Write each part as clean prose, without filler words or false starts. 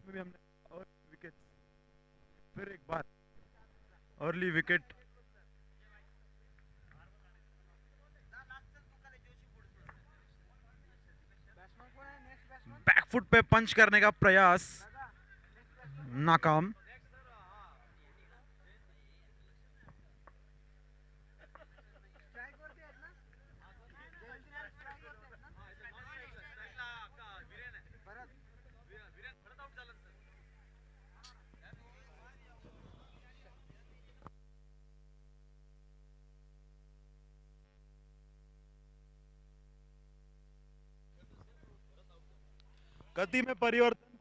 में भी हमने और विकेट, फिर एक बार अर्ली विकेट। बैकफुट पे पंच करने का प्रयास नाकाम। गति में परिवर्तन।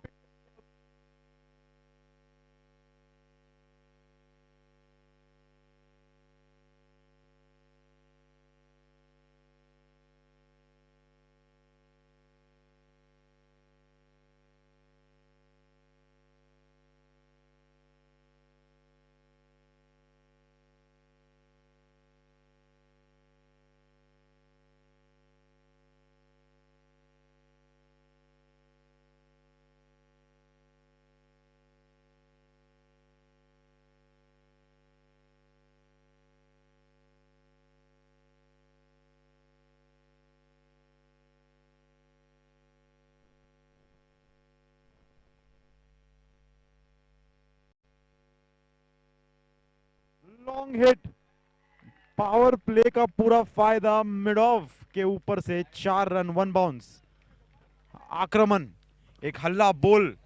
लॉन्ग हिट, पावर प्ले का पूरा फायदा मिड ऑफ के ऊपर से 4 रन 1 बाउंस। आक्रमण, एक हल्ला बोल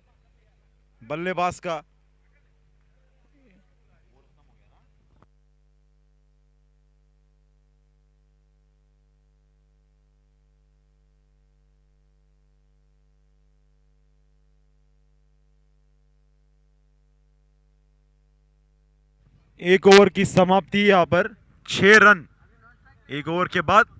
बल्लेबाज का। एक ओवर की समाप्ति यहां पर, 6 रन एक ओवर के बाद।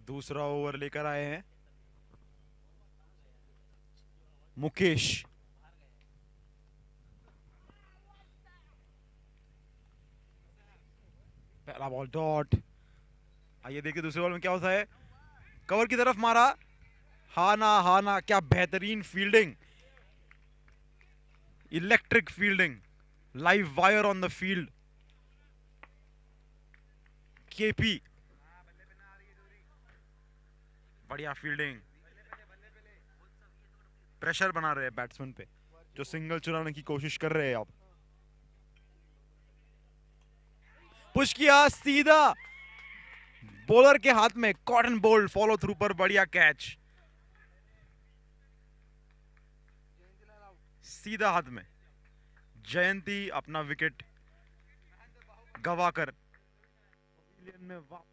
दूसरा ओवर लेकर आए हैं मुकेश। पहला बॉल डॉट। आइए देखिए दूसरे बॉल में क्या होता है। कवर की तरफ मारा, हाना हाना, क्या बेहतरीन fielding, electric fielding, live wire on the field. KP, बढ़िया फील्डिंग। प्रेशर बना रहे हैं बैट्समैन पे, जो सिंगल चुराने की कोशिश कर रहे हैं अब। पुश किया सीधा बॉलर के हाथ में, कॉटन बोल्ट फॉलो थ्रू पर बढ़िया कैच, सीधा हाथ में। जयंती अपना विकेट गवाकर में वापस।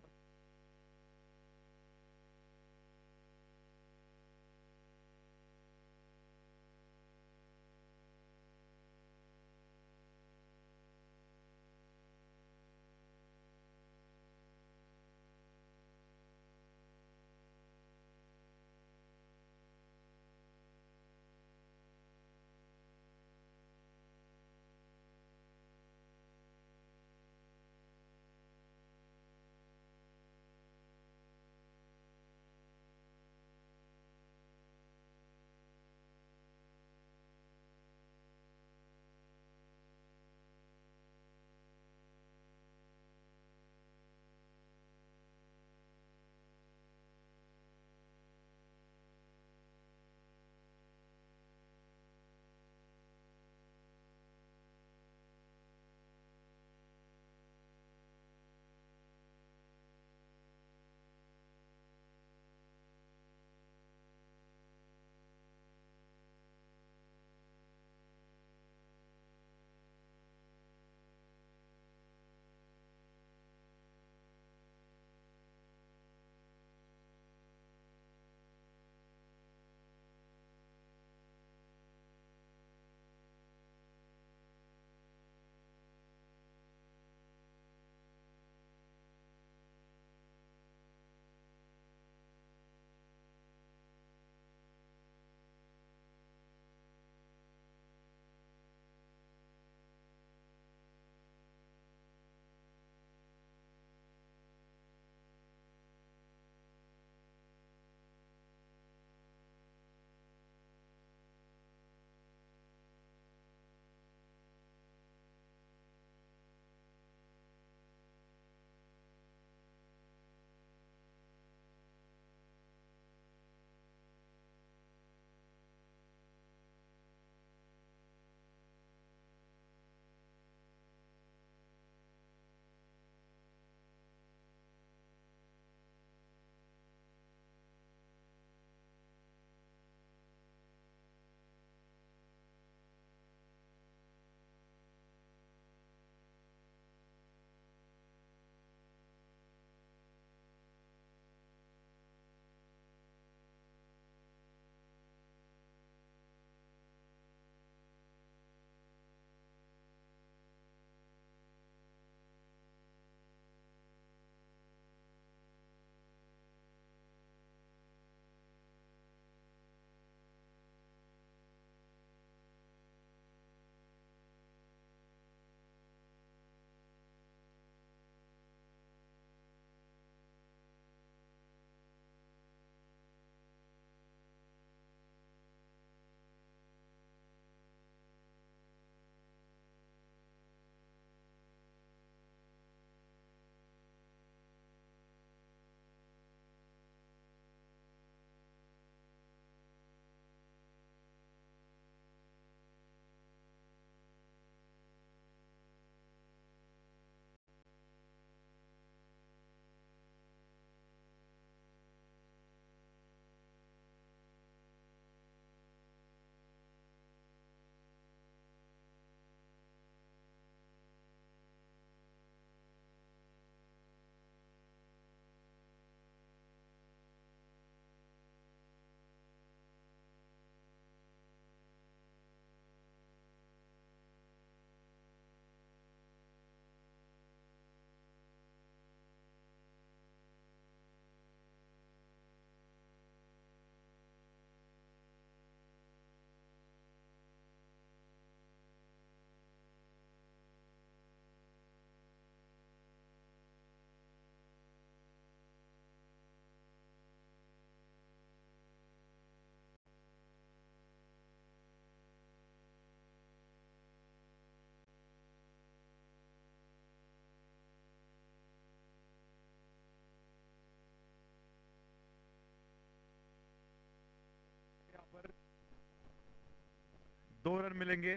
2 रन मिलेंगे।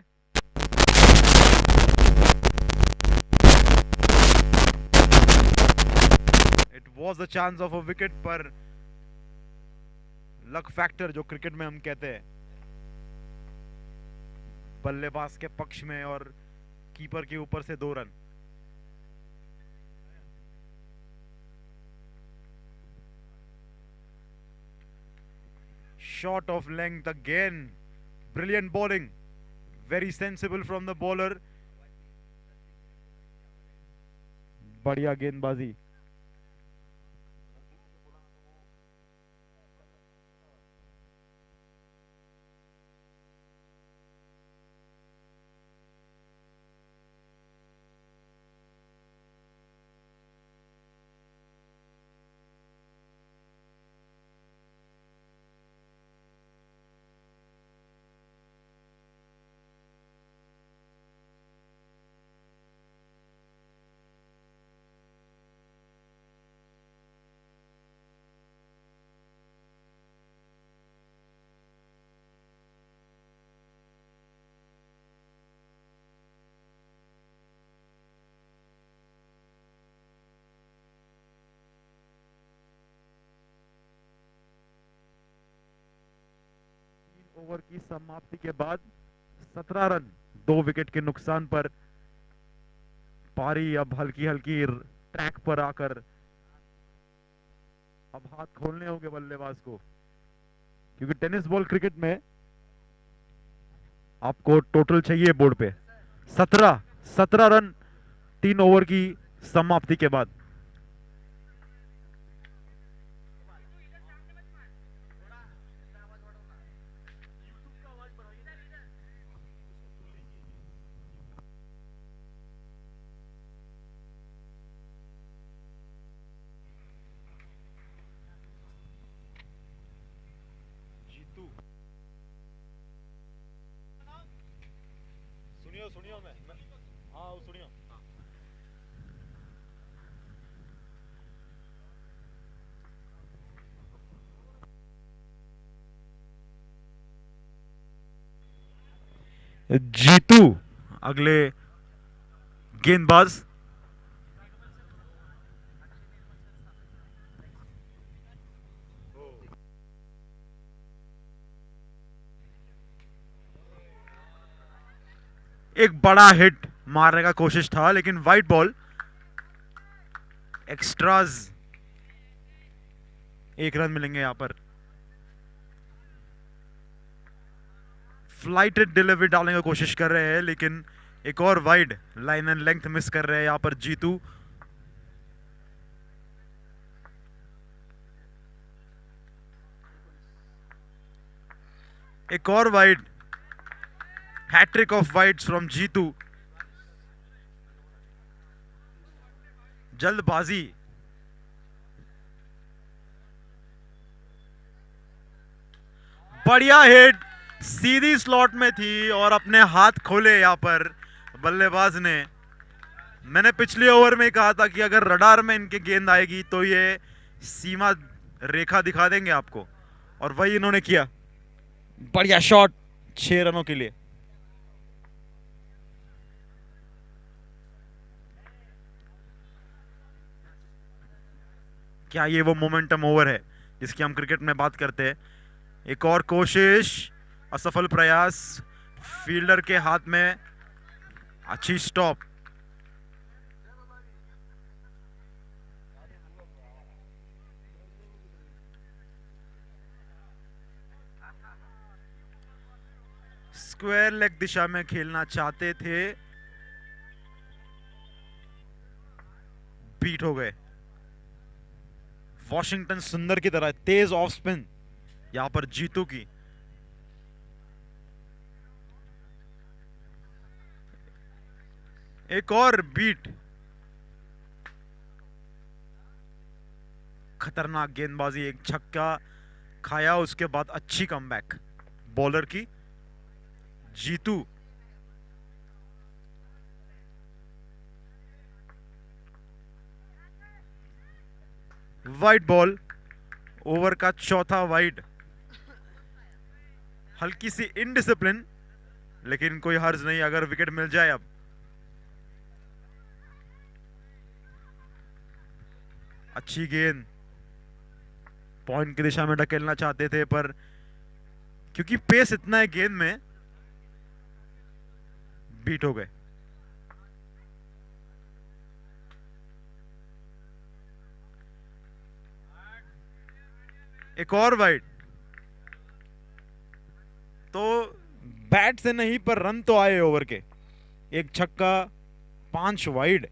It was a chance of a wicket, पर लक फैक्टर जो क्रिकेट में हम कहते हैं, बल्लेबाज के पक्ष में और कीपर के ऊपर से 2 run. Shot of length again, brilliant bowling, very sensible from the bowler. बढ़िया गेंदबाजी। ओवर की समाप्ति के बाद 17 रन, 2 विकेट के नुकसान पर पारी अब हल्की हल्की ट्रैक पर आकर अब हाथ खोलने होंगे बल्लेबाज को, क्योंकि टेनिस बॉल क्रिकेट में आपको टोटल चाहिए बोर्ड पे 17 रन 3 ओवर की समाप्ति के बाद। सुनियो मैं हाँ सुनियो। जीतू अगले गेंदबाज। एक बड़ा हिट मारने का कोशिश था, लेकिन वाइट बॉल, एक्स्ट्राज, 1 रन मिलेंगे यहां पर। फ्लाइटेड डिलीवरी डालने की कोशिश कर रहे हैं, लेकिन एक और wide, line and length miss कर रहे हैं यहां पर जीतू। एक और wide, hat trick of wides from Jeetu. जल्दबाजी, बढ़िया हिट, सीधी स्लॉट में थी और अपने हाथ खोले यहां पर बल्लेबाज ने। मैंने पिछले ओवर में कहा था कि अगर रडार में इनके गेंद आएगी तो ये सीमा रेखा दिखा देंगे आपको, और वही इन्होंने किया। बढ़िया शॉट 6 रनों के लिए। क्या ये वो मोमेंटम ओवर है जिसकी हम क्रिकेट में बात करते हैं? एक और कोशिश, असफल प्रयास, फील्डर के हाथ में, अच्छी स्टॉप। स्क्वायर लेग दिशा में खेलना चाहते थे, बीट हो गए। वॉशिंगटन सुंदर की तरह तेज ऑफ स्पिन यहां पर जीतू की। एक और बीट, खतरनाक गेंदबाजी, एक छक्का खाया, उसके बाद अच्छी कमबैक बॉलर की। जीतू वाइड बॉल, ओवर का चौथा वाइड। हल्की सी इनडिसिप्लिन, लेकिन कोई हर्ज नहीं अगर विकेट मिल जाए। अब अच्छी गेंद, पॉइंट की दिशा में ढकेलना चाहते थे पर क्योंकि पेस इतना है गेंद में, बीट हो गए। एक और वाइड, तो बैट से नहीं पर रन तो आए ओवर के। एक छक्का, 5 वाइड।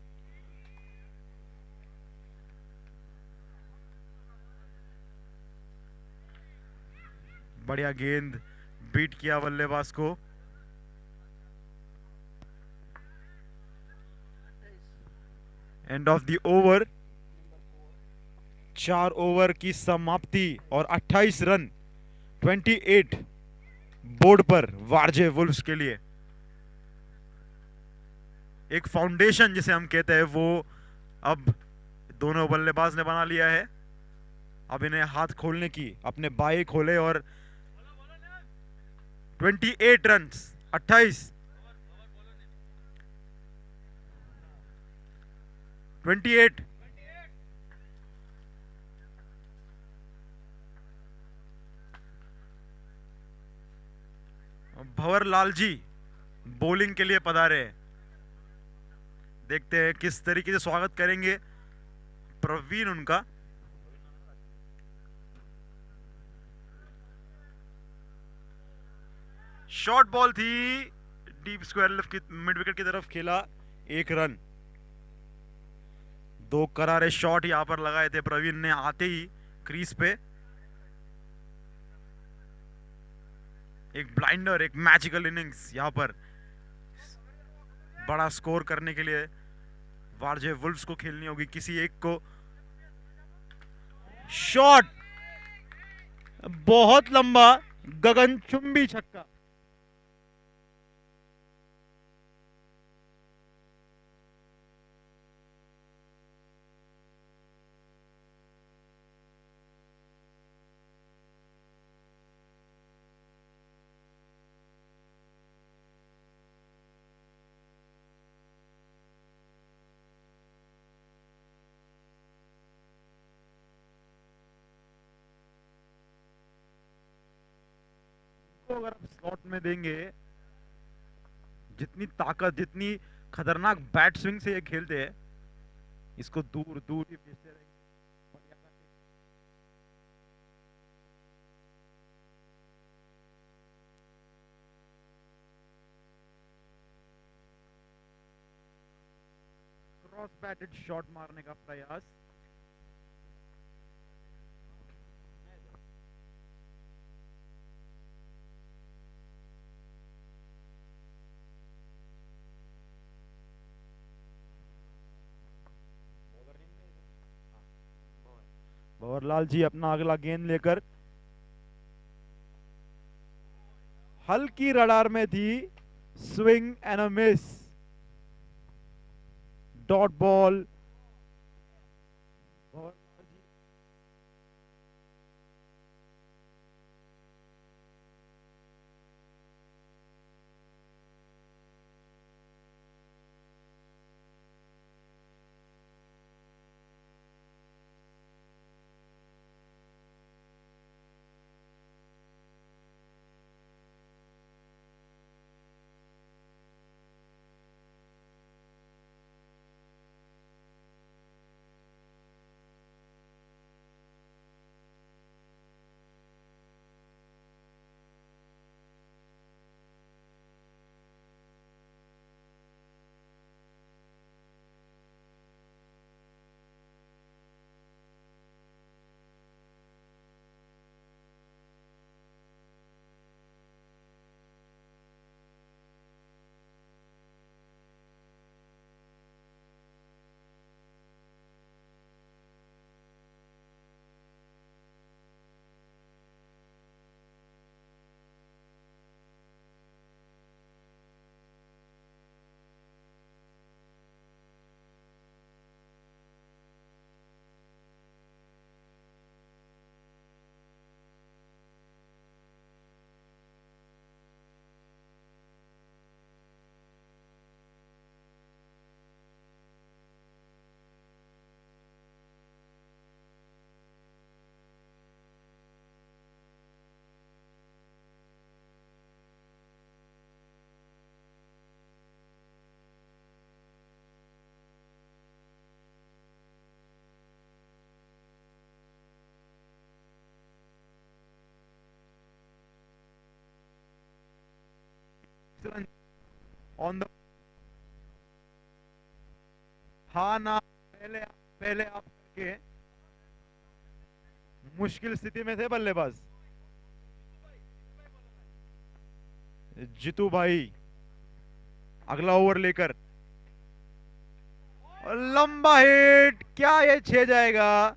बढ़िया गेंद, बीट किया बल्लेबाज को। End of the over, 4 over की समाप्ति और 28 रन, 28 बोर्ड पर वारजे वुल्व्स के लिए। एक फाउंडेशन जिसे हम कहते हैं वो अब दोनों बल्लेबाज ने बना लिया है। अब इन्हें हाथ खोलने की, अपने बाएं खोले और 28 रन, 28 28। भंवर लाल जी बॉलिंग के लिए पधारे हैं। देखते हैं किस तरीके से स्वागत करेंगे प्रवीण उनका। शॉर्ट बॉल थी, डीप स्क्वायर लेफ्ट की मिड विकेट की तरफ खेला, 1 रन। 2 करारे शॉट यहां पर लगाए थे प्रवीण ने आते ही क्रीज पे। एक ब्लाइंडर, एक मैजिकल इनिंग्स यहां पर बड़ा स्कोर करने के लिए वारजे वुल्व्स को खेलनी होगी किसी एक को। शॉट बहुत लंबा, गगनचुंबी छक्का। अगर आप स्लॉट में देंगे, जितनी ताकत, जितनी खतरनाक बैट स्विंग से ये खेलते हैं, इसको दूर दूर ही भेजते रहेंगे। क्रॉस बैटेड शॉट मारने का प्रयास। भंवरलाल जी अपना अगला गेंद लेकर, हल्की रडार में थी, swing and a miss, dot ball. Run on the. हाँ ना, पहले आप करके मुश्किल स्थिति में थे बल्लेबाज। जीतू भाई अगला ओवर लेकर, लंबा हिट, क्या ये 6 जाएगा?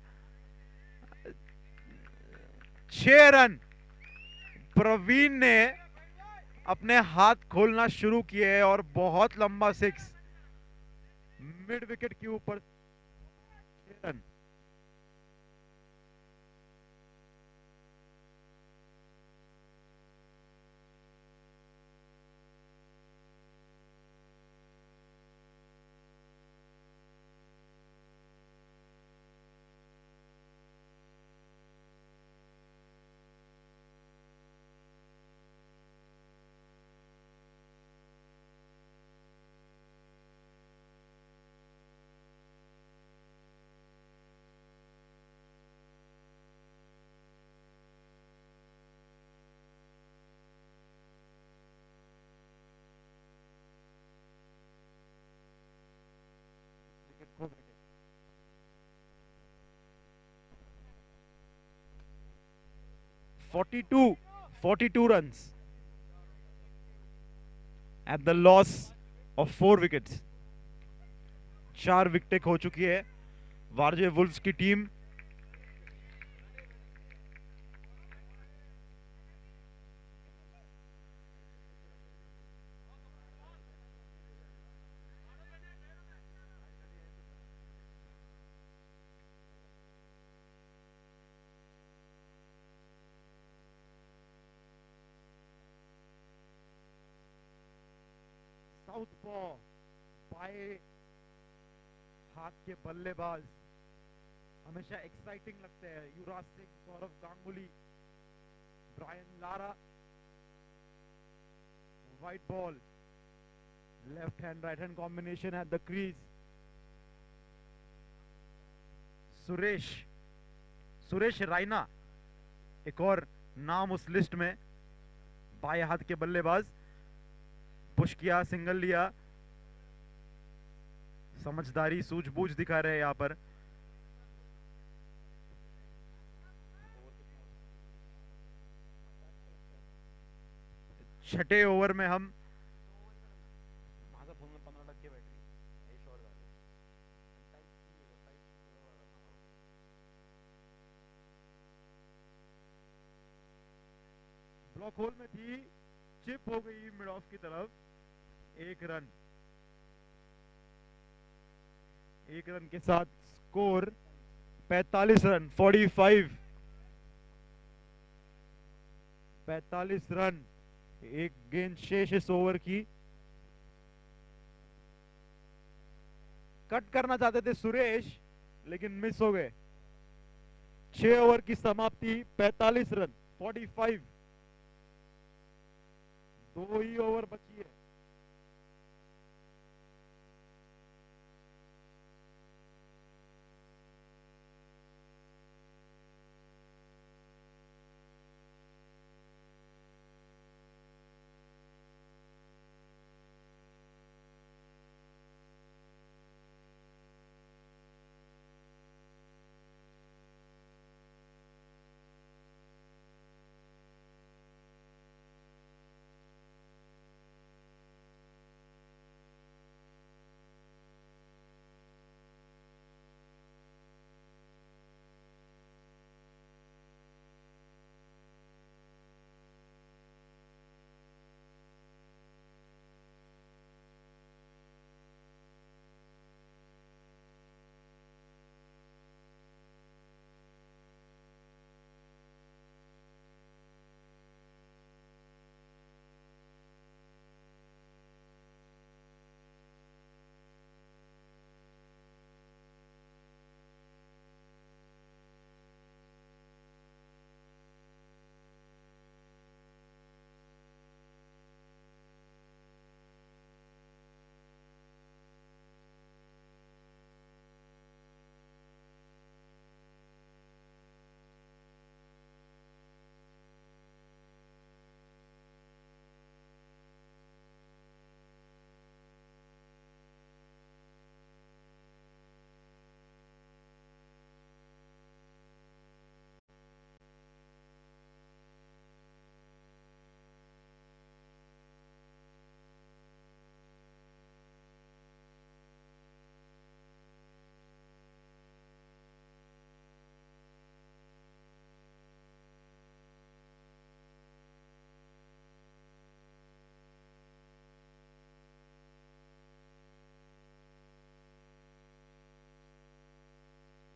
6 रन। प्रवीण ने अपने हाथ खोलना शुरू किए और बहुत लंबा 6 मिड विकेट के ऊपर। 6 रन। विकेट खो बैठे। 42 runs at the loss of 4 wickets। 4 विकेटें खो चुकी है वारजे वुल्व्स की टीम। साउथ पॉ बाएं हाथ के बल्लेबाज हमेशा एक्साइटिंग लगते हैं। Yuvraj Singh, Sourav Ganguly, Brian Lara. White ball, left hand right hand combination at the crease. Suresh Suresh Raina एक और नाम उस लिस्ट में, बाएं हाथ के बल्लेबाज। पुश किया, सिंगल लिया, समझदारी सूझबूझ दिखा रहे हैं यहां पर। छठे ओवर में हम ब्लॉक होल में थी, चिप हो गई मिड ऑफ की तरफ। 1 रन। 1 रन के साथ स्कोर 45 रन। 45 रन। एक गेंद शेष इस ओवर की। कट करना चाहते थे सुरेश, लेकिन मिस हो गए। 6 ओवर की समाप्ति, 45 रन। 45। 2 ही ओवर बची है।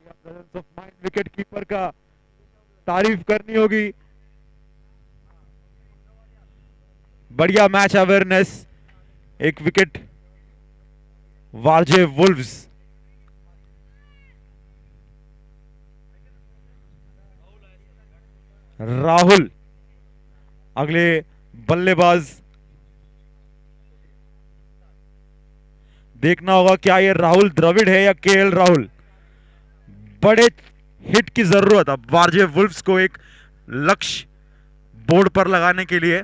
Presence of mind wicket keeper का तारीफ करनी होगी। बढ़िया मैच अवेयरनेस, एक विकेट वारजे वुल्व्स। राहुल अगले बल्लेबाज। देखना होगा क्या ये राहुल द्रविड़ है या केएल राहुल। बड़े हिट की जरूरत अब वारजे वुल्व्स को, एक लक्ष्य बोर्ड पर लगाने के लिए।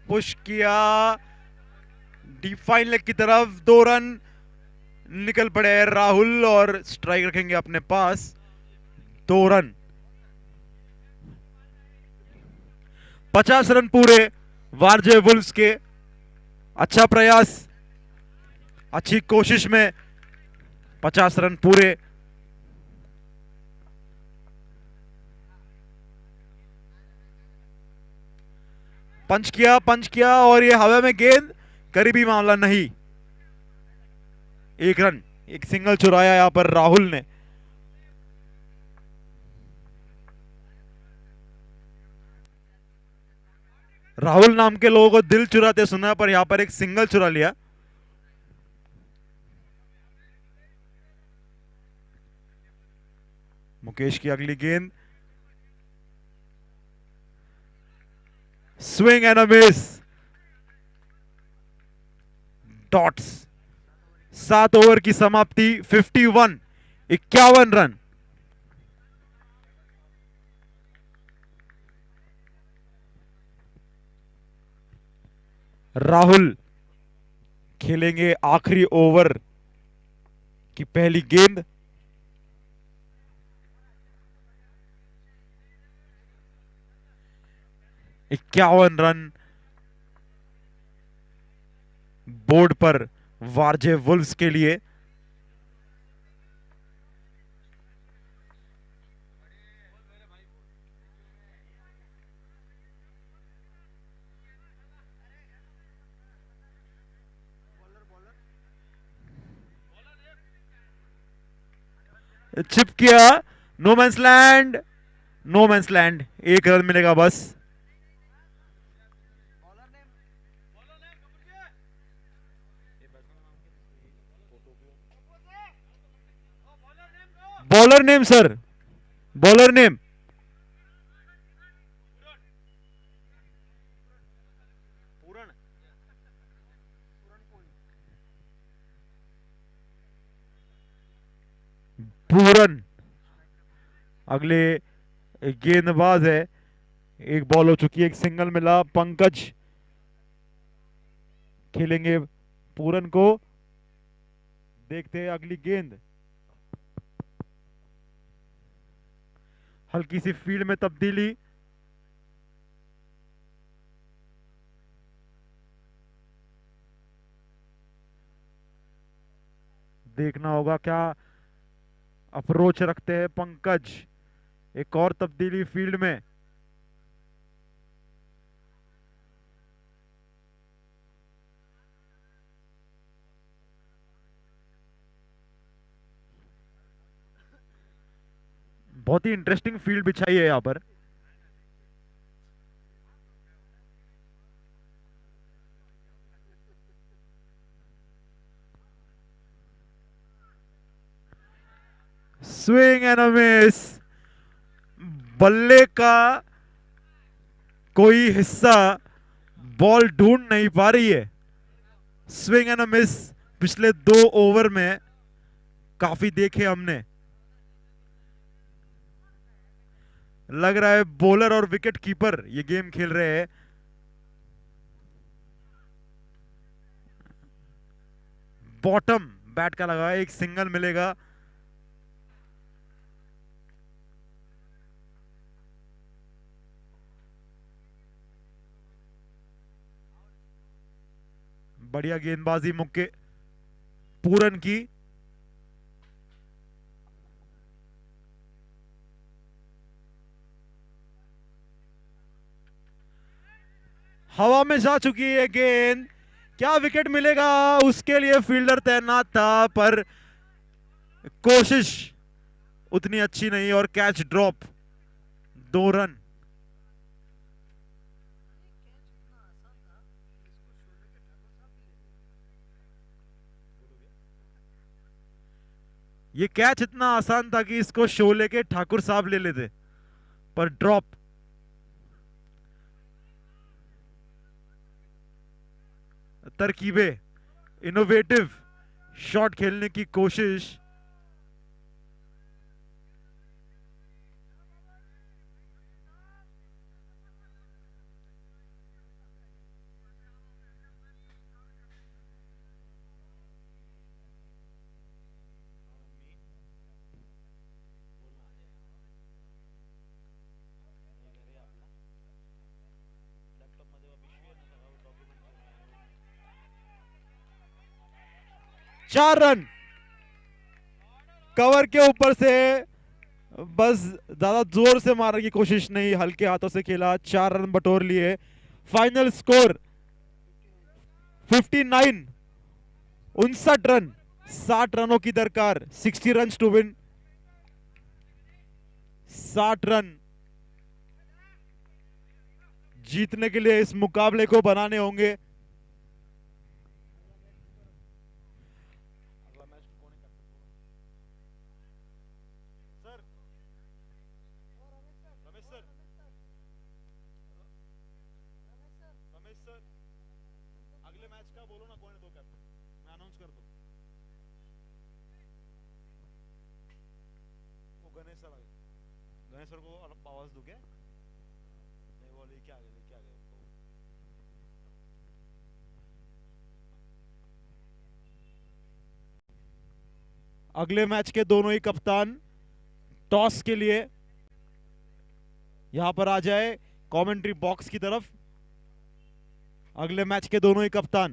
पुश किया डीप फाइन लेग की तरफ, 2 रन निकल पड़े राहुल और स्ट्राइक रखेंगे अपने पास। 2 रन, 50 रन पूरे वारजे वुल्व्स के। अच्छा प्रयास, अच्छी कोशिश में 50 रन पूरे। पंच किया और ये हवा में गेंद, करीबी मामला नहीं। 1 रन, एक सिंगल चुराया यहां पर राहुल ने। राहुल नाम के लोगों को दिल चुराते सुना, पर यहां पर एक सिंगल चुरा लिया। मुकेश की अगली गेंद, swing and a miss, dots. 7 over की समाप्ति, 51, 51 रन। राहुल खेलेंगे आखिरी ओवर की पहली गेंद। इक्यावन रन बोर्ड पर वारजे वुल्व्स के लिए। चिप किया, no man's land, no man's land, 1 run मिलेगा बस। Bowler name sir, bowler name. Pooran अगले गेंदबाज है। एक बॉल हो चुकी है, एक सिंगल मिला। पंकज खेलेंगे पूरन को। देखते हैं अगली गेंद, हल्की सी फील्ड में तब्दीली। देखना होगा क्या अप्रोच रखते हैं पंकज। एक और तब्दीली फील्ड में। बहुत ही इंटरेस्टिंग फील्ड बिछाई है यहां पर। स्विंग एंड अ मिस, बल्ले का कोई हिस्सा बॉल ढूंढ नहीं पा रही है। स्विंग एंड अ मिस पिछले 2 ओवर में काफी देखे हमने। लग रहा है बॉलर और विकेट कीपर ये गेम खेल रहे हैं। बॉटम बैट का लगा, एक सिंगल मिलेगा। बढ़िया गेंदबाजी मुक्के। पूरन की। हवा में जा चुकी है गेंद, क्या विकेट मिलेगा? उसके लिए फील्डर तैनात था पर कोशिश उतनी अच्छी नहीं और कैच ड्रॉप। 2 रन। ये कैच इतना आसान था कि इसको शोले के ठाकुर साहब ले लेते, पर ड्रॉप। तरकीबें, इनोवेटिव शॉट खेलने की कोशिश। चार रन कवर के ऊपर से, बस ज्यादा जोर से मारने की कोशिश नहीं, हल्के हाथों से खेला, 4 रन बटोर लिए। फाइनल स्कोर 59, 59 रन, 60 रनों की दरकार, 60 रन टू विन। 60 रन जीतने के लिए इस मुकाबले को बनाने होंगे। अगले मैच का बोलो ना, कौन है 2 कैप्टन, मैं अनाउंस कर दूं। वो गणेश सर आ गए, गणेश सर को आवाज दूं क्या? नहीं, वो लेके आ गए, लेके आ गए। अगले मैच के दोनों ही कप्तान टॉस के लिए यहां पर आ जाए कमेंट्री बॉक्स की तरफ। अगले मैच के दोनों ही कप्तान।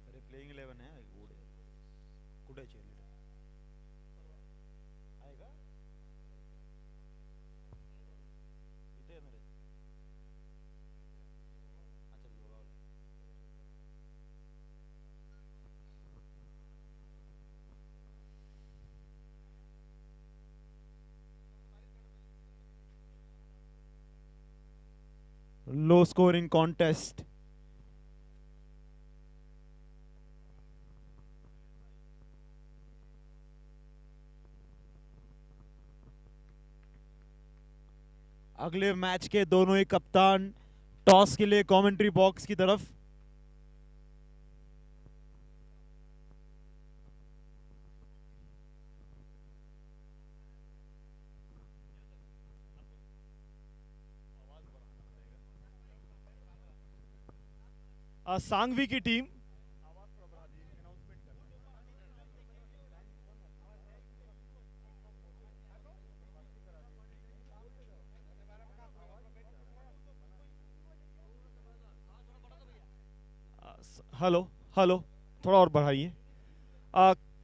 अरे प्लेइंग 11 है, गुड गुड है, चलिए आएगा इथे येणार आहे। अच्छा लोरावला। Low scoring contest. अगले मैच के दोनों ही कप्तान टॉस के लिए कमेंट्री बॉक्स की तरफ। सांगवी की टीम हेलो हेलो, थोड़ा और बढ़ाइए।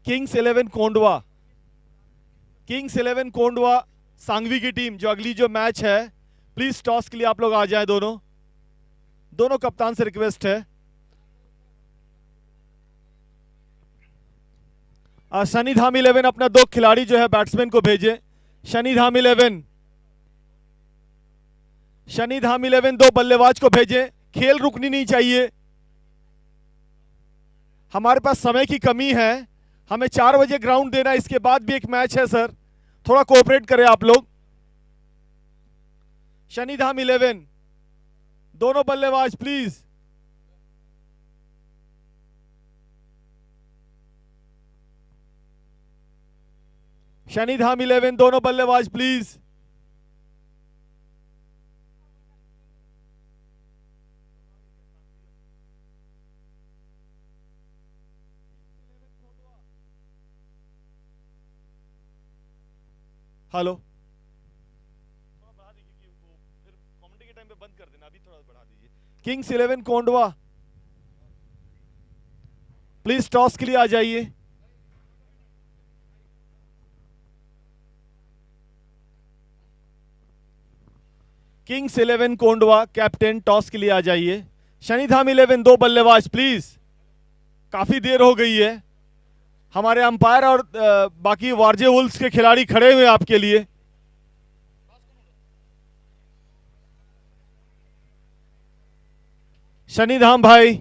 किंग्स 11 कोंडवा, किंग्स 11 कोंडवा सांगवी की टीम जो अगली जो मैच है, प्लीज टॉस के लिए आप लोग आ जाएं। दोनों दोनों कप्तान से रिक्वेस्ट है। शनि धाम 11 अपना 2 खिलाड़ी जो है बैट्समैन को भेजे। शनि धाम 11, शनि धाम 11 2 बल्लेबाज को भेजे। खेल रुकनी नहीं चाहिए, हमारे पास समय की कमी है, हमें 4 बजे ग्राउंड देना, इसके बाद भी एक मैच है सर, थोड़ा कोऑपरेट करें आप लोग। शनि धाम 11 दोनों बल्लेबाज प्लीज। शनि धाम 11 दोनों बल्लेबाज प्लीज। हेलो, थोड़ा बढ़ा दीजिए कि वो फिर कमेंट्री के टाइम पे बंद कर देना, अभी थोड़ा बढ़ा दीजिए। किंग्स 11 कोंडवा, प्लीज टॉस के लिए आ जाइए। किंग्स 11 कोंडवा कैप्टन टॉस के लिए आ जाइए। शनिधाम 11 दो बल्लेबाज प्लीज, काफी देर हो गई है। हमारे अंपायर और बाकी वारजे वुल्स के खिलाड़ी खड़े हुए आपके लिए। शनिधाम भाई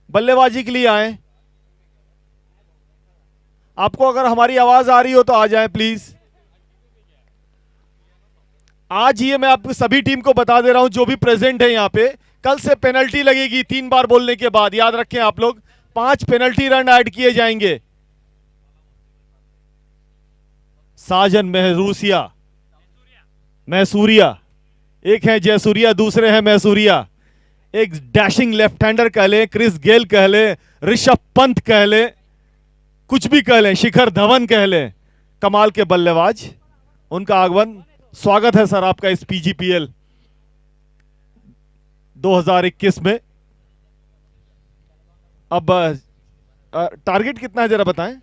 बल्लेबाजी के लिए आए। आपको अगर हमारी आवाज आ रही हो तो आ जाएं प्लीज। आज ये मैं आपको सभी टीम को बता दे रहा हूं जो भी प्रेजेंट है यहां पे, कल से पेनल्टी लगेगी 3 बार बोलने के बाद, याद रखें आप लोग। 5 पेनल्टी रन ऐड किए जाएंगे। साजन महरूसिया, मैसूरिया, एक है जयसूरिया, दूसरे हैं मैसूरिया। एक डैशिंग लेफ्ट हैंडर कह ले, क्रिस गेल कह ले, ऋषभ पंत कह ले, कुछ भी कह ले, शिखर धवन कह ले, कमाल के बल्लेबाज। उनका आगमन, स्वागत है सर आपका इस पीजीपीएल 2021 में। अब टारगेट कितना है जरा बताएं।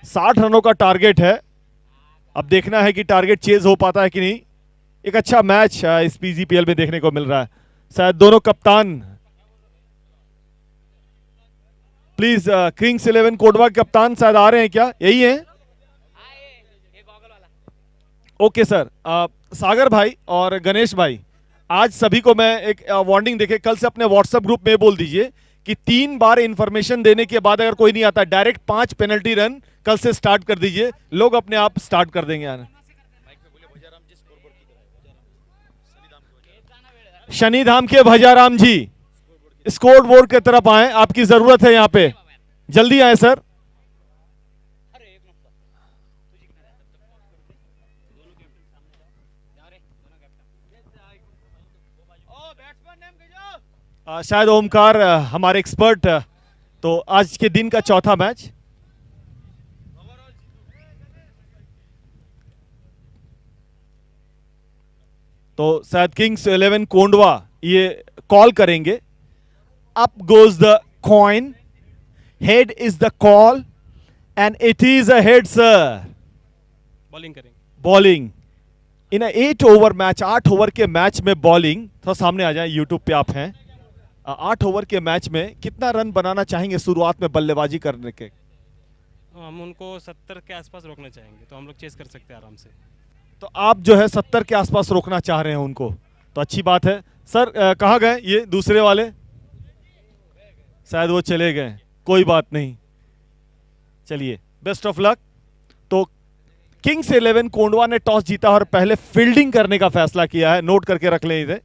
60 रनों का टारगेट है। अब देखना है कि टारगेट चेज हो पाता है कि नहीं। एक अच्छा मैच इस पीजीपीएल में देखने को मिल रहा है। शायद दोनों कप्तान, प्लीज किंग्स 11 कोटवा के कप्तान शायद आ रहे हैं क्या, यही है? Okay sir. सागर भाई और गणेश भाई, आज सभी को मैं एक वार्निंग देके कल से अपने व्हाट्सएप ग्रुप में बोल दीजिए कि 3 बार इंफॉर्मेशन देने के बाद अगर कोई नहीं आता, डायरेक्ट 5 पेनल्टी रन कल से स्टार्ट कर दीजिए। लोग अपने आप स्टार्ट कर देंगे आना। शनिधाम के भजाराम जी स्कोर बोर्ड की तरफ आए, आपकी जरूरत है यहां पे, जल्दी आए सर। शायद ओमकार हमारे एक्सपर्ट, तो आज के दिन का चौथा मैच। तो शायद किंग्स 11 कोंडवा ये कॉल करेंगे। Up goes the coin, head is the call and it is a head sir. Bowling करेंगे। Bowling in 8 over match, 8 over के मैच में बॉलिंग। थोड़ा सामने आ जाए, यूट्यूब पे आप हैं। 8 ओवर के मैच में कितना रन बनाना चाहेंगे शुरुआत में बल्लेबाजी करने के? हम उनको 70 के आसपास रोकना चाहेंगे, तो हम लोग चेस कर सकते हैं आराम से। तो आप जो है 70 के आसपास रोकना चाह रहे हैं उनको, तो अच्छी बात है सर। कहाँ गए ये दूसरे वाले? शायद वो चले गए, कोई बात नहीं, चलिए बेस्ट ऑफ लक। तो किंग्स 11 कोंडवा ने टॉस जीता और पहले फील्डिंग करने का फैसला किया है, नोट करके रख लें इसे।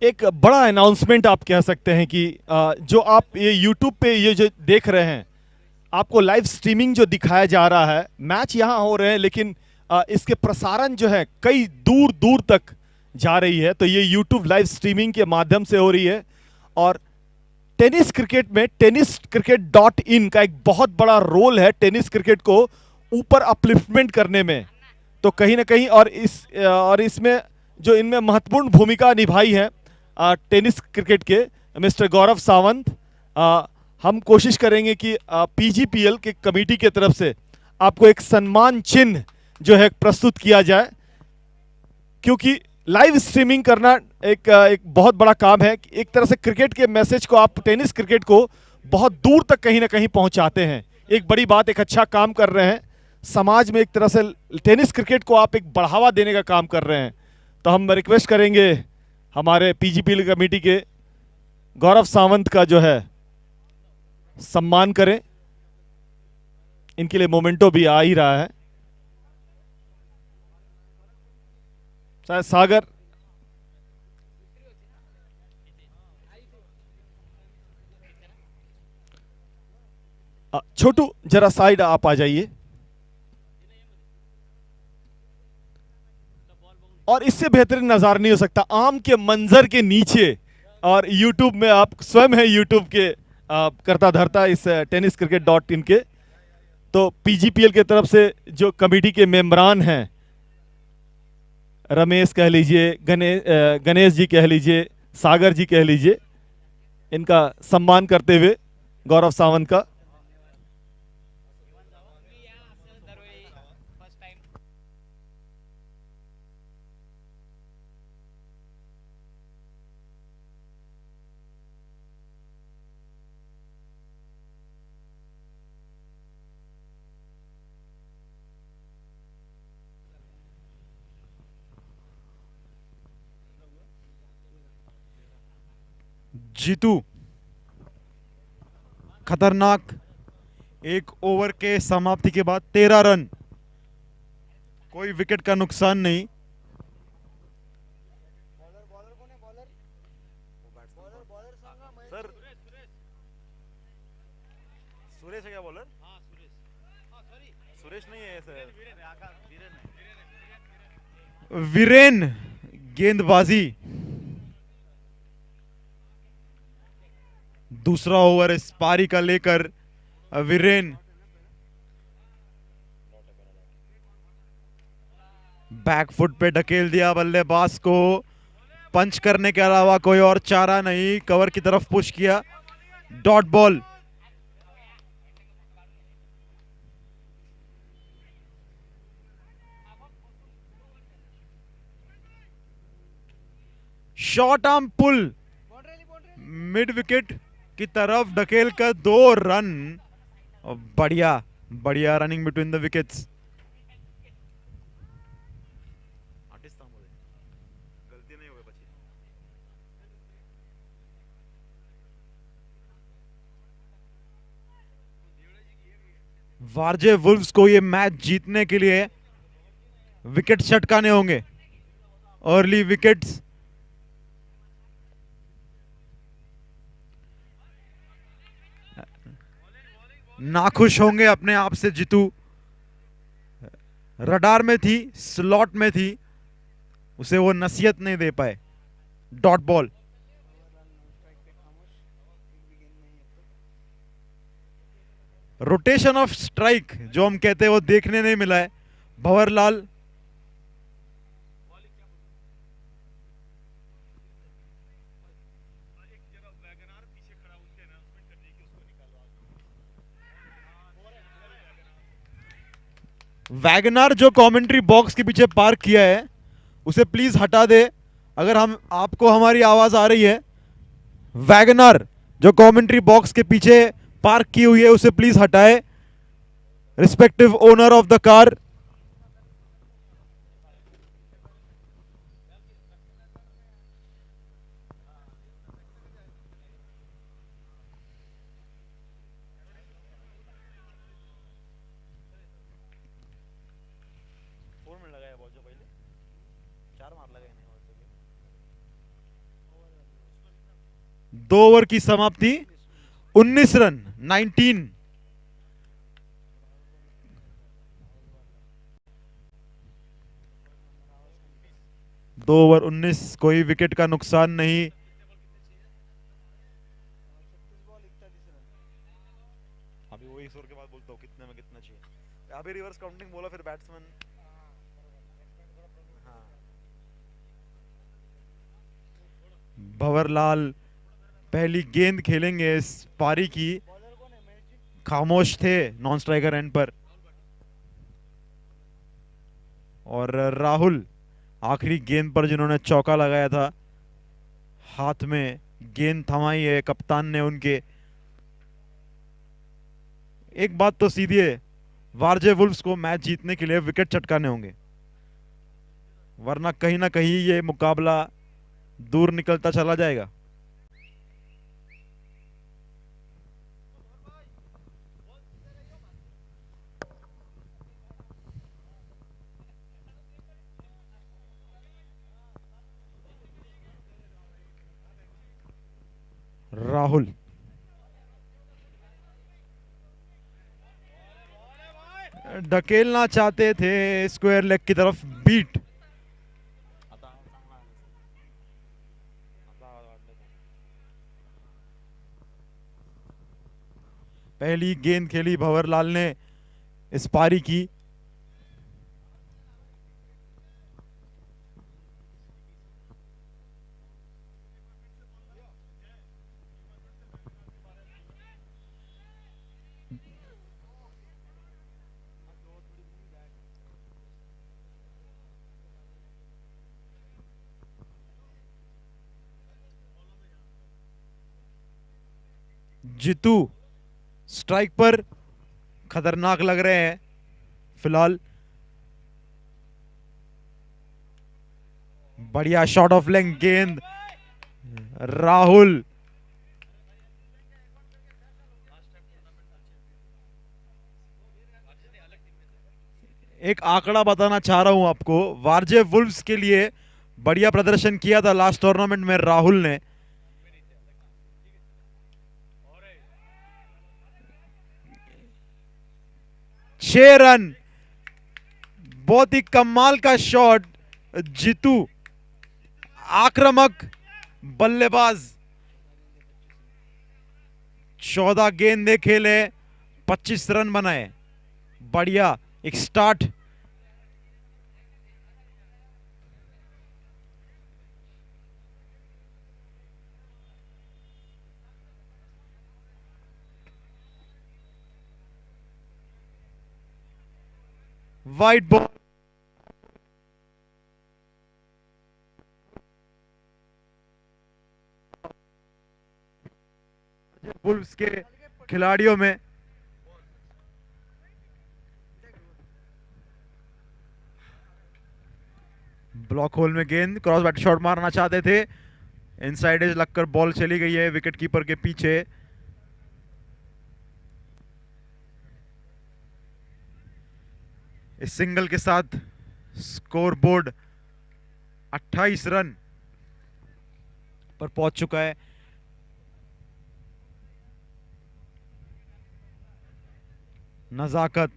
एक बड़ा अनाउंसमेंट आप कह सकते हैं कि जो आप ये YouTube पे ये जो देख रहे हैं, आपको लाइव स्ट्रीमिंग जो दिखाया जा रहा है, मैच यहाँ हो रहे हैं लेकिन इसके प्रसारण जो है कई दूर दूर तक जा रही है। तो ये YouTube लाइव स्ट्रीमिंग के माध्यम से हो रही है। और टेनिस क्रिकेट में tenniscricket.in का एक बहुत बड़ा रोल है टेनिस क्रिकेट को ऊपर अपलिफ्टमेंट करने में। तो कहीं ना कहीं और इसमें जो इनमें महत्वपूर्ण भूमिका निभाई है टेनिस क्रिकेट के मिस्टर गौरव सावंत, हम कोशिश करेंगे कि पीजीपीएल के कमेटी की तरफ से आपको एक सम्मान चिन्ह जो है प्रस्तुत किया जाए, क्योंकि लाइव स्ट्रीमिंग करना एक बहुत बड़ा काम है। एक तरह से क्रिकेट के मैसेज को आप टेनिस क्रिकेट को बहुत दूर तक कहीं ना कहीं पहुंचाते हैं। एक बड़ी बात, एक अच्छा काम कर रहे हैं समाज में, एक तरह से टेनिस क्रिकेट को आप एक बढ़ावा देने का काम कर रहे हैं। तो हम रिक्वेस्ट करेंगे हमारे पीजीपीएल कमेटी के गौरव सावंत का जो है सम्मान करें। इनके लिए मोमेंटो भी आ ही रहा है। शायद सागर। छोटू जरा साइड आप आ जाइए। और इससे बेहतरीन नजारा नहीं हो सकता, आम के मंजर के नीचे। और YouTube में आप स्वयं है YouTube के करता धरता इस टेनिस क्रिकेट डॉट इन के। तो PGPL के तरफ से जो कमेटी के मेंबरान हैं, रमेश कह लीजिए, गणेश जी कह लीजिए, सागर जी कह लीजिए, इनका सम्मान करते हुए गौरव सावंत का। जीतू खतरनाक, एक ओवर के समाप्ति के बाद 13 रन, कोई विकेट का नुकसान नहीं। सर सुरेश है क्या बॉलर? सुरेश नहीं है सर, वीरेन गेंदबाजी। दूसरा ओवर इस पारी का लेकर वीरेन बैकफुट पे ढकेल दिया बल्लेबाज को। पंच करने के अलावा कोई और चारा नहीं, कवर की तरफ पुश किया, dot ball. Short arm pull mid wicket की तरफ ढकेल कर 2 रन। बढ़िया बढ़िया running between the wickets. Warje Wolves को ये मैच जीतने के लिए विकेट छटकाने होंगे, अर्ली विकेट्स। नाखुश होंगे अपने आप से जीतू, रडार में थी, स्लॉट में थी, उसे वो नसीहत नहीं दे पाए। Dot ball. Rotation of strike जो हम कहते हैं वो देखने नहीं मिला है। भंवरलाल वैगनार जो कमेंट्री बॉक्स के पीछे पार्क किया है उसे प्लीज हटा दे। अगर हम आपको हमारी आवाज आ रही है, वैगनार जो कमेंट्री बॉक्स के पीछे पार्क की हुई है उसे प्लीज हटाए। Respective owner of the car. दो ओवर की समाप्ति, 19 रन, 19। दो ओवर 19, कोई विकेट का नुकसान नहीं। अभी वही स्कोर के बाद बोलता हूँ कितने में कितना चाहिए। अभी रिवर्स काउंटिंग बोला, फिर बैट्समैन। हाँ। भंवरलाल पहली गेंद खेलेंगे इस पारी की। खामोश थे नॉन स्ट्राइकर एंड पर। और राहुल आखिरी गेंद पर जिन्होंने चौका लगाया था, हाथ में गेंद थमाई है कप्तान ने उनके। एक बात तो सीधी है, वारजे वुल्व्स को मैच जीतने के लिए विकेट चटकाने होंगे, वरना कहीं ना कहीं ये मुकाबला दूर निकलता चला जाएगा। राहुल। ढकेलना चाहते थे स्क्वायर लेग की तरफ, बीट। पहली गेंद खेली भंवरलाल ने इस पारी की। जीतू स्ट्राइक पर खतरनाक लग रहे हैं फिलहाल। बढ़िया शॉट ऑफ लेंथ गेंद, राहुल। एक आंकड़ा बताना चाह रहा हूं आपको, वारजे वुल्व्स के लिए बढ़िया प्रदर्शन किया था लास्ट टूर्नामेंट में राहुल ने। 6 रन, बहुत ही कमाल का शॉट। जीतू आक्रामक बल्लेबाज, 14 गेंदें खेले, 25 रन बनाए। बढ़िया एक स्टार्ट। वाइट बॉल, वुल्व्स के खिलाड़ियों में ब्लॉक होल में गेंद, क्रॉस बैट शॉट मारना चाहते थे, इनसाइड एज लगकर बॉल चली गई है विकेट कीपर के पीछे। इस सिंगल के साथ स्कोर बोर्ड 28 रन पर पहुंच चुका है। नजाकत,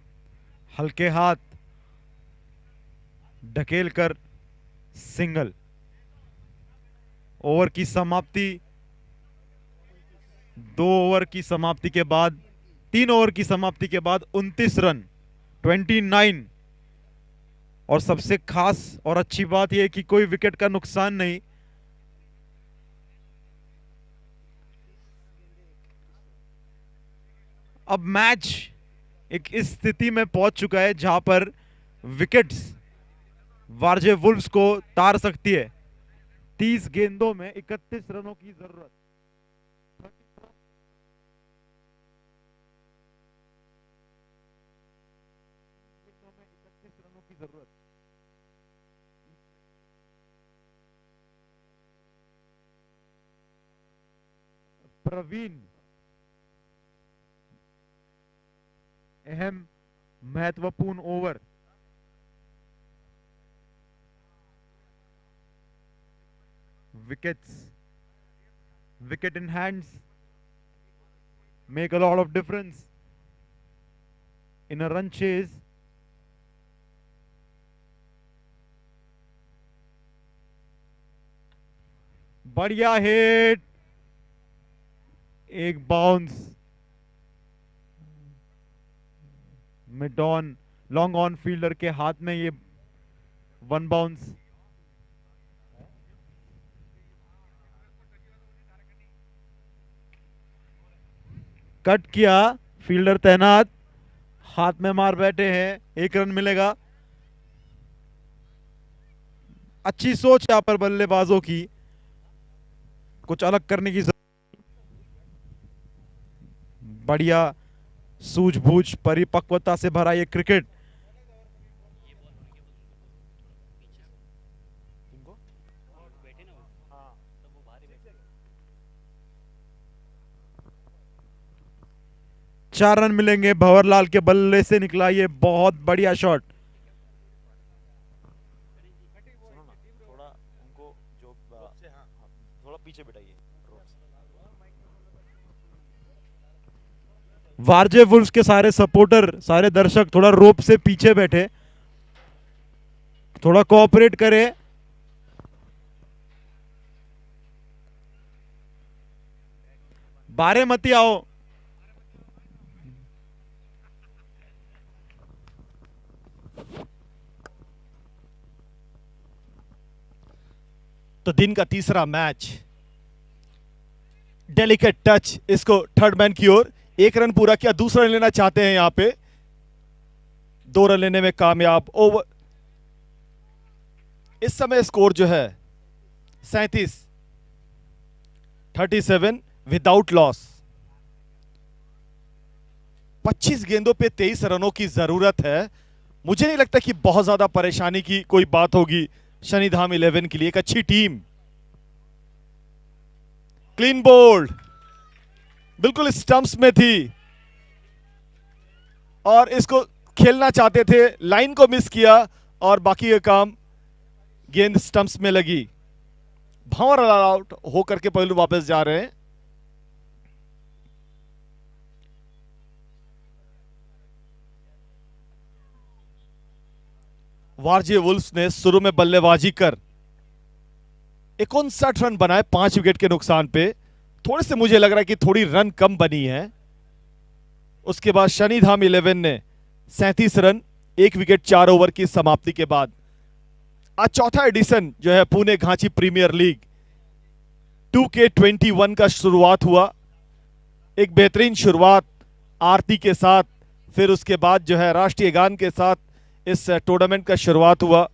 हल्के हाथ ढकेल कर सिंगल। ओवर की समाप्ति, 2 ओवर की समाप्ति के बाद, 3 ओवर की समाप्ति के बाद 29 रन, 29। और सबसे खास और अच्छी बात यह कि कोई विकेट का नुकसान नहीं। अब मैच एक इस स्थिति में पहुंच चुका है जहां पर विकेट्स वारजे वुल्व्स को तार सकती है। 30 गेंदों में 31 रनों की जरूरत। रनों की जरूरत। प्रवीण अहम महत्वपूर्ण over. Wickets, wicket in hands make a lot of difference in a run chase. बढ़िया हिट, एक bounce mid on, long on fielder के हाथ में, ये 1 बाउंस। कट किया, फील्डर तैनात, हाथ में मार बैठे हैं, 1 रन मिलेगा। अच्छी सोच यहां पर बल्लेबाजों की, कुछ अलग करने की जरूरत। बढ़िया सूझबूझ परिपक्वता से भरा ये क्रिकेट। चार रन मिलेंगे, भंवरलाल के बल्ले से निकला ये बहुत बढ़िया शॉट। थोड़ा उनको जो थोड़ा पीछे बिठाइए। वारजे वुल्फ्स के सारे सपोर्टर, सारे दर्शक थोड़ा रोप से पीछे बैठे, थोड़ा कोऑपरेट करे। बारेमती आओ। तो दिन का तीसरा मैच, डेलिकेट टच, इसको थर्ड मैन की ओर, 1 रन पूरा किया, दूसरा रन लेना चाहते हैं यहां पे, 2 रन लेने में कामयाब। ओवर इस समय स्कोर जो है 37 विदाउट लॉस। 25 गेंदों पे 23 रनों की जरूरत है। मुझे नहीं लगता कि बहुत ज्यादा परेशानी की कोई बात होगी शनिधाम 11 के लिए। एक अच्छी टीम, क्लीन बोल्ड, बिल्कुल स्टंप्स में थी और इसको खेलना चाहते थे, लाइन को मिस किया और बाकी का काम गेंद स्टंप्स में लगी। भंवर आउट होकर के पहलू वापस जा रहे हैं। वारजे वुल्फ्स ने शुरू में बल्लेबाजी कर 59 रन बनाए 5 विकेट के नुकसान पे। थोड़े से मुझे लग रहा है कि थोड़ी रन कम बनी है। उसके बाद शनिधाम 11 ने 37 रन 1 विकेट 4 ओवर की समाप्ति के बाद। आज चौथा एडिशन जो है Pune Ghanchi premiere league 2K21 का शुरुआत हुआ। एक बेहतरीन शुरुआत आरती के साथ, फिर उसके बाद जो है राष्ट्रीय गान के साथ इस टूर्नामेंट का शुरुआत हुआ।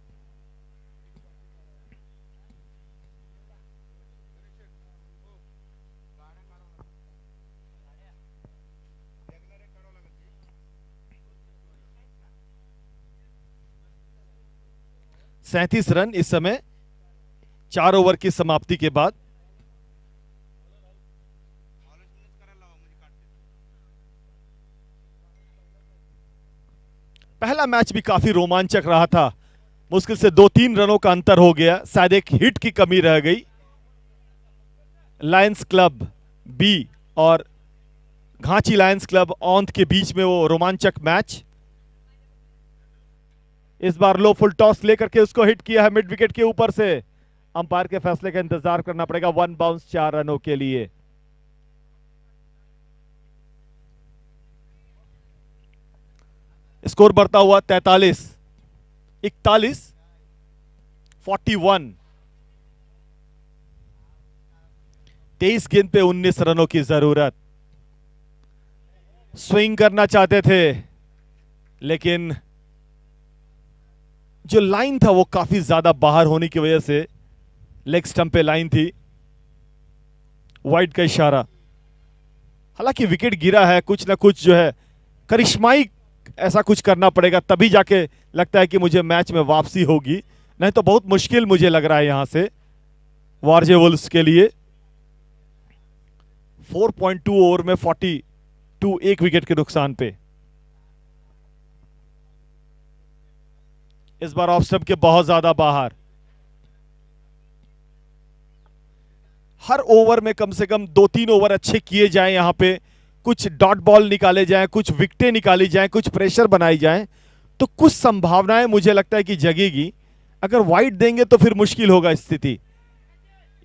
सैंतीस रन इस समय 4 ओवर की समाप्ति के बाद। पहला मैच भी काफी रोमांचक रहा था। मुश्किल से 2-3 रनों का अंतर हो गया, शायद एक हिट की कमी रह गई। लायंस क्लब बी और घांची लायंस क्लब औंध के बीच में वो रोमांचक मैच। इस बार लो फुल टॉस लेकर के उसको हिट किया है मिड विकेट के ऊपर से। अंपायर के फैसले का इंतजार करना पड़ेगा। 1 बाउंस 4 रनों के लिए। स्कोर बढ़ता हुआ 43, 41, 41। 23 गेंद पे 19 रनों की जरूरत। स्विंग करना चाहते थे लेकिन जो लाइन था वो काफी ज्यादा बाहर होने की वजह से, लेग स्टंप पे लाइन थी, वाइड का इशारा। हालांकि विकेट गिरा है, कुछ ना कुछ जो है करिश्माई ऐसा कुछ करना पड़ेगा, तभी जाके लगता है कि मुझे मैच में वापसी होगी, नहीं तो बहुत मुश्किल मुझे लग रहा है यहां से वारजे वुल्फ्स के लिए। 4.2 ओवर में 42, 1 विकेट के नुकसान पे। इस बार ऑफ स्टंप के बहुत ज्यादा बाहर। हर ओवर में कम से कम 2-3 ओवर अच्छे किए जाएं, यहां पे कुछ डॉट बॉल निकाले जाएं, कुछ विकेटें निकाली जाएं, कुछ प्रेशर बनाई जाएं, तो कुछ संभावनाएं मुझे लगता है कि जगेगी। अगर वाइड देंगे तो फिर मुश्किल होगा स्थिति।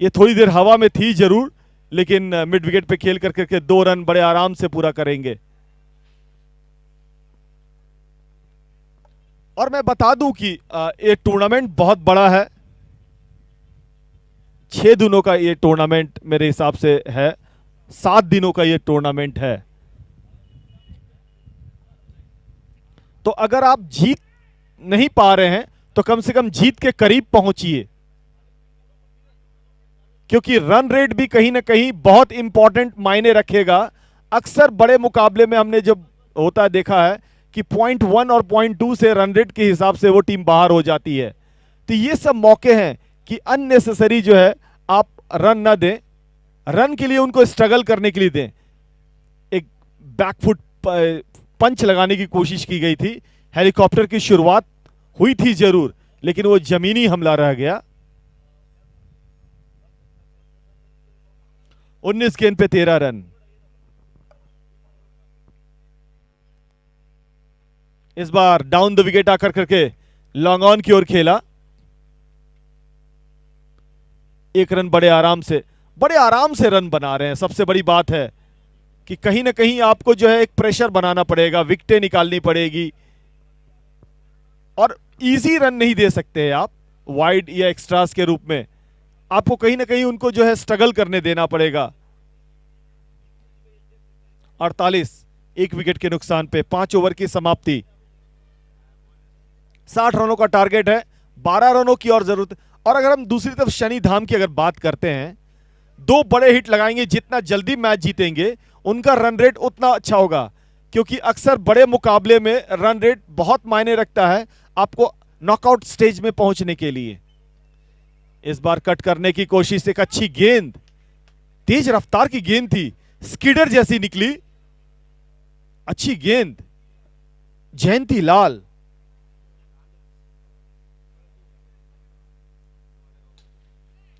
ये थोड़ी देर हवा में थी जरूर, लेकिन मिड विकेट पे खेल करके 2 रन बड़े आराम से पूरा करेंगे। और मैं बता दूं कि ये टूर्नामेंट बहुत बड़ा है। 6 दिनों का ये टूर्नामेंट मेरे हिसाब से है, 7 दिनों का ये टूर्नामेंट है। तो अगर आप जीत नहीं पा रहे हैं तो कम से कम जीत के करीब पहुंचिए, क्योंकि रन रेट भी कहीं ना कहीं बहुत इंपॉर्टेंट मायने रखेगा। अक्सर बड़े मुकाबले में हमने जब होता है देखा है कि 0.1 और 0.2 से रन रेट के हिसाब से वो टीम बाहर हो जाती है। तो ये सब मौके हैं कि अननेसेसरी जो है आप रन ना दें, रन के लिए उनको स्ट्रगल करने के लिए दें। एक बैकफुट पंच लगाने की कोशिश की गई थी, हेलीकॉप्टर की शुरुआत हुई थी जरूर, लेकिन वो जमीनी हमला रह गया। 19 गेंद पे 13 रन। इस बार डाउन द विकेट आकर करके लॉन्ग ऑन की ओर खेला। एक रन बड़े आराम से रन बना रहे हैं। सबसे बड़ी बात है कि कहीं ना कहीं आपको जो है एक प्रेशर बनाना पड़ेगा, विकेटें निकालनी पड़ेगी, और इजी रन नहीं दे सकते हैं आप वाइड या एक्स्ट्रास के रूप में। आपको कहीं ना कहीं उनको जो है स्ट्रगल करने देना पड़ेगा। 48, एक विकेट के नुकसान पे 5 ओवर की समाप्ति। 60 रनों का टारगेट है, 12 रनों की और जरूरत। और अगर हम दूसरी तरफ शनि धाम की अगर बात करते हैं, 2 बड़े हिट लगाएंगे, जितना जल्दी मैच जीतेंगे उनका रन रेट उतना अच्छा होगा, क्योंकि अक्सर बड़े मुकाबले में रन रेट बहुत मायने रखता है आपको नॉकआउट स्टेज में पहुंचने के लिए। इस बार कट करने की कोशिश, एक अच्छी गेंद, तेज रफ्तार की गेंद थी, स्किडर जैसी निकली, अच्छी गेंद। जयंती लाल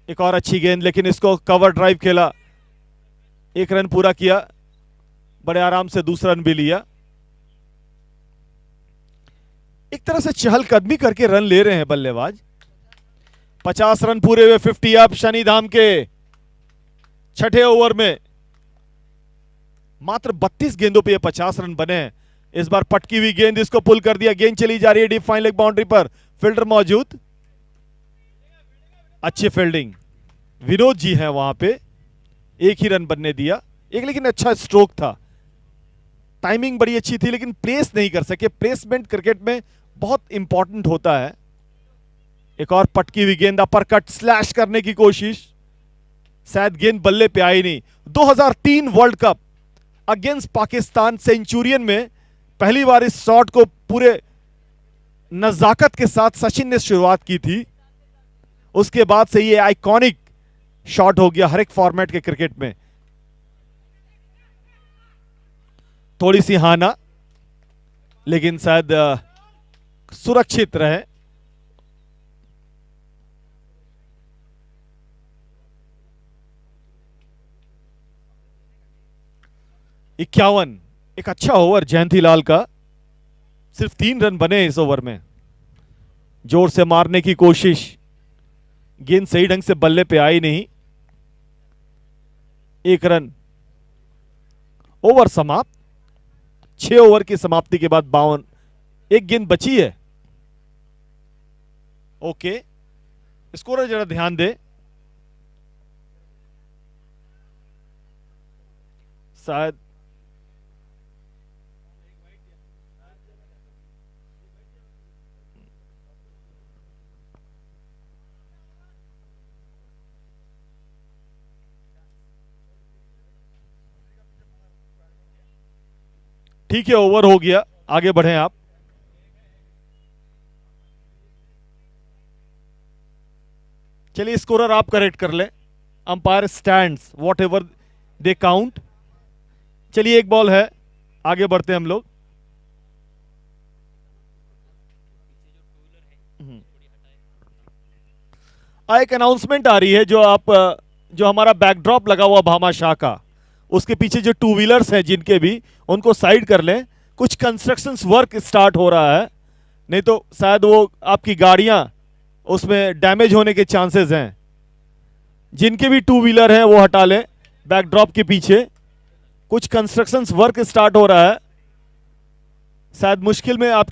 एक और अच्छी गेंद, लेकिन इसको कवर ड्राइव खेला, 1 रन पूरा किया, बड़े आराम से दूसरा रन भी लिया। एक तरह से चहलकदमी करके रन ले रहे हैं बल्लेबाज। 50 रन पूरे हुए, 50 अप शनि धाम के। छठे ओवर में मात्र 32 गेंदों पे ये 50 रन बने हैं। इस बार पटकी हुई गेंद, इसको पुल कर दिया, गेंद चली जा रही है डीप फाइन लेग बाउंड्री पर, फील्डर मौजूद, अच्छी फील्डिंग, विनोद जी हैं वहां पे, एक ही रन बनने दिया, एक लेकिन अच्छा स्ट्रोक था, टाइमिंग बड़ी अच्छी थी, लेकिन प्लेस नहीं कर सके। प्लेसमेंट क्रिकेट में बहुत इंपॉर्टेंट होता है। एक और पटकी हुई गेंद, अपर कट स्लैश करने की कोशिश, शायद गेंद बल्ले पे आई नहीं। 2003 world cup against Pakistan Centurion में पहली बार इस शॉट को पूरे नजाकत के साथ सचिन ने शुरुआत की थी। उसके बाद से ये आइकॉनिक शॉट हो गया हर एक फॉर्मेट के क्रिकेट में। थोड़ी सी हाना, लेकिन शायद सुरक्षित रहे। इक्यावन, एक अच्छा ओवर जयंती लाल का, सिर्फ 3 रन बने इस ओवर में। जोर से मारने की कोशिश, गेंद सही ढंग से बल्ले पे आई नहीं, 1 रन, ओवर समाप्त। 6 ओवर की समाप्ति के बाद 52, एक गेंद बची है। ओके, स्कोर जरा ध्यान दे, शायद ठीक है, ओवर हो गया, आगे बढ़ें आप। चलिए स्कोरर आप करेक्ट कर लें। Umpire stands what ever they count. चलिए एक बॉल है, आगे बढ़ते हैं हम लोग। एक अनाउंसमेंट आ रही है, जो हमारा बैकड्रॉप लगा हुआ भामाशाह का, उसके पीछे जो 2 व्हीलर्स हैं जिनके भी, उनको साइड कर लें। कुछ कंस्ट्रक्शन वर्क स्टार्ट हो रहा है, नहीं तो शायद वो आपकी गाड़ियां उसमें डैमेज होने के चांसेस हैं। जिनके भी 2 व्हीलर हैं वो हटा लें। बैकड्रॉप के पीछे कुछ कंस्ट्रक्शन वर्क स्टार्ट हो रहा है, शायद मुश्किल में आप